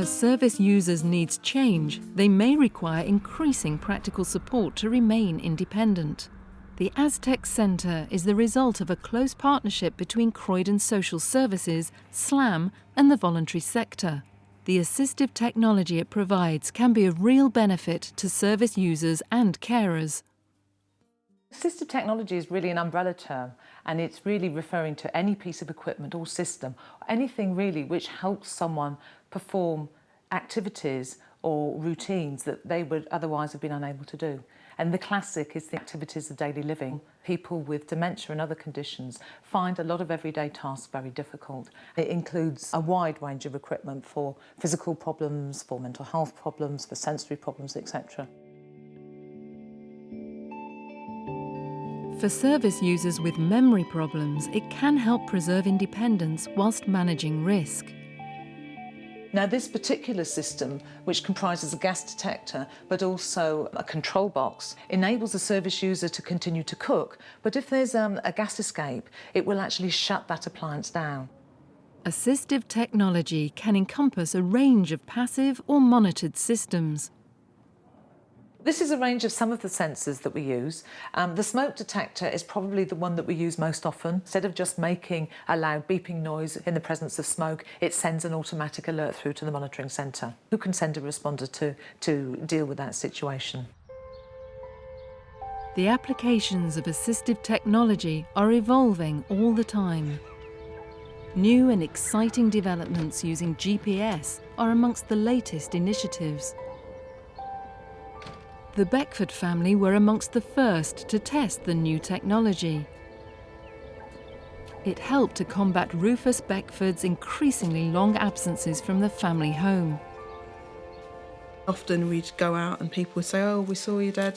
As service users' needs change, they may require increasing practical support to remain independent. The Aztec Centre is the result of a close partnership between Croydon Social Services, SLAM and the voluntary sector. The assistive technology it provides can be of real benefit to service users and carers. Assistive technology is really an umbrella term, and it's really referring to any piece of equipment or system, anything really which helps someone perform activities or routines that they would otherwise have been unable to do. And the classic is the activities of daily living. People with dementia and other conditions find a lot of everyday tasks very difficult. It includes a wide range of equipment for physical problems, for mental health problems, for sensory problems, etc. For service users with memory problems, it can help preserve independence whilst managing risk. Now, this particular system, which comprises a gas detector but also a control box, enables the service user to continue to cook, but if there's a gas escape, it will actually shut that appliance down. Assistive technology can encompass a range of passive or monitored systems. This is a range of some of the sensors that we use. The smoke detector is probably the one that we use most often. Instead of just making a loud beeping noise in the presence of smoke, it sends an automatic alert through to the monitoring centre, who can send a responder to deal with that situation. The applications of assistive technology are evolving all the time. New and exciting developments using GPS are amongst the latest initiatives. The Beckford family were amongst the first to test the new technology. It helped to combat Rufus Beckford's increasingly long absences from the family home. Often we'd go out and people would say, oh, we saw your dad,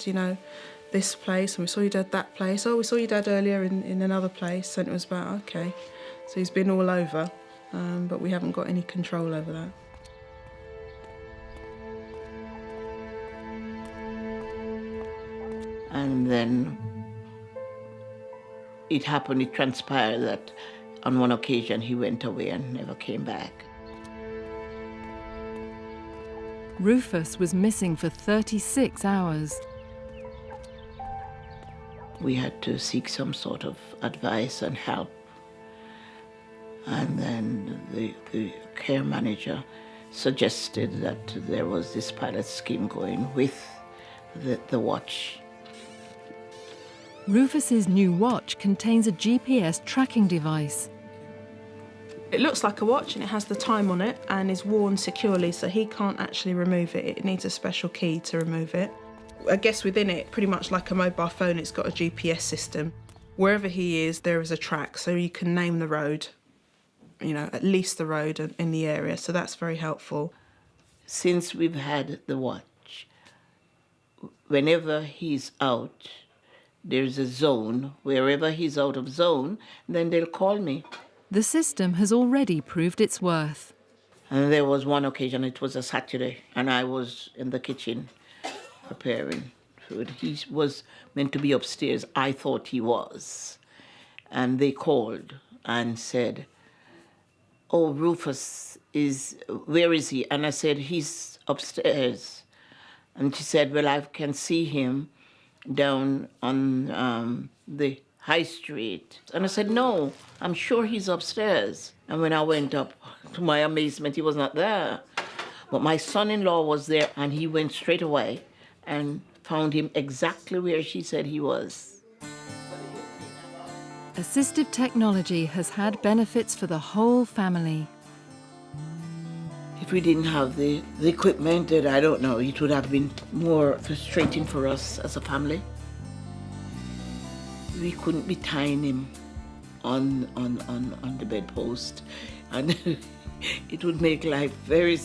this place, and we saw your dad that place. Oh, we saw your dad earlier in another place. And it was about, okay, so he's been all over, but we haven't got any control over that. And then it transpired that on one occasion he went away and never came back. Rufus was missing for 36 hours. We had to seek some sort of advice and help. And then the care manager suggested that there was this pilot scheme going with the watch. Rufus's new watch contains a GPS tracking device. It looks like a watch and it has the time on it and is worn securely, so he can't actually remove it. It needs a special key to remove it. I guess within it, pretty much like a mobile phone, it's got a GPS system. Wherever he is, there is a track, so you can name the road, at least the road in the area, so that's very helpful. Since we've had the watch, whenever he's out, there's a zone. Wherever he's out of zone, then they'll call me. The system has already proved its worth. And there was one occasion, it was a Saturday, and I was in the kitchen preparing food. He was meant to be upstairs. I thought he was. And they called and said, oh, Rufus where is he? And I said, he's upstairs. And she said, well, I can see him down on the high street. And I said, no, I'm sure he's upstairs. And when I went up, to my amazement, he was not there. But my son-in-law was there, and he went straight away and found him exactly where she said he was. Assistive technology has had benefits for the whole family. If we didn't have the equipment, then I don't know, it would have been more frustrating for us as a family. We couldn't be tying him on the bedpost, and it would make life very,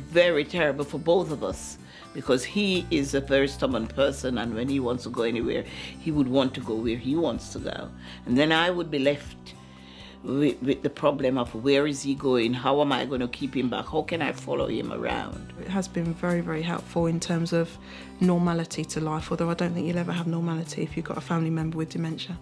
very terrible for both of us, because he is a very stubborn person, and when he wants to go anywhere, he would want to go where he wants to go. And then I would be left with the problem of where is he going, how am I going to keep him back, how can I follow him around? It has been very, very helpful in terms of normality to life, although I don't think you'll ever have normality if you've got a family member with dementia.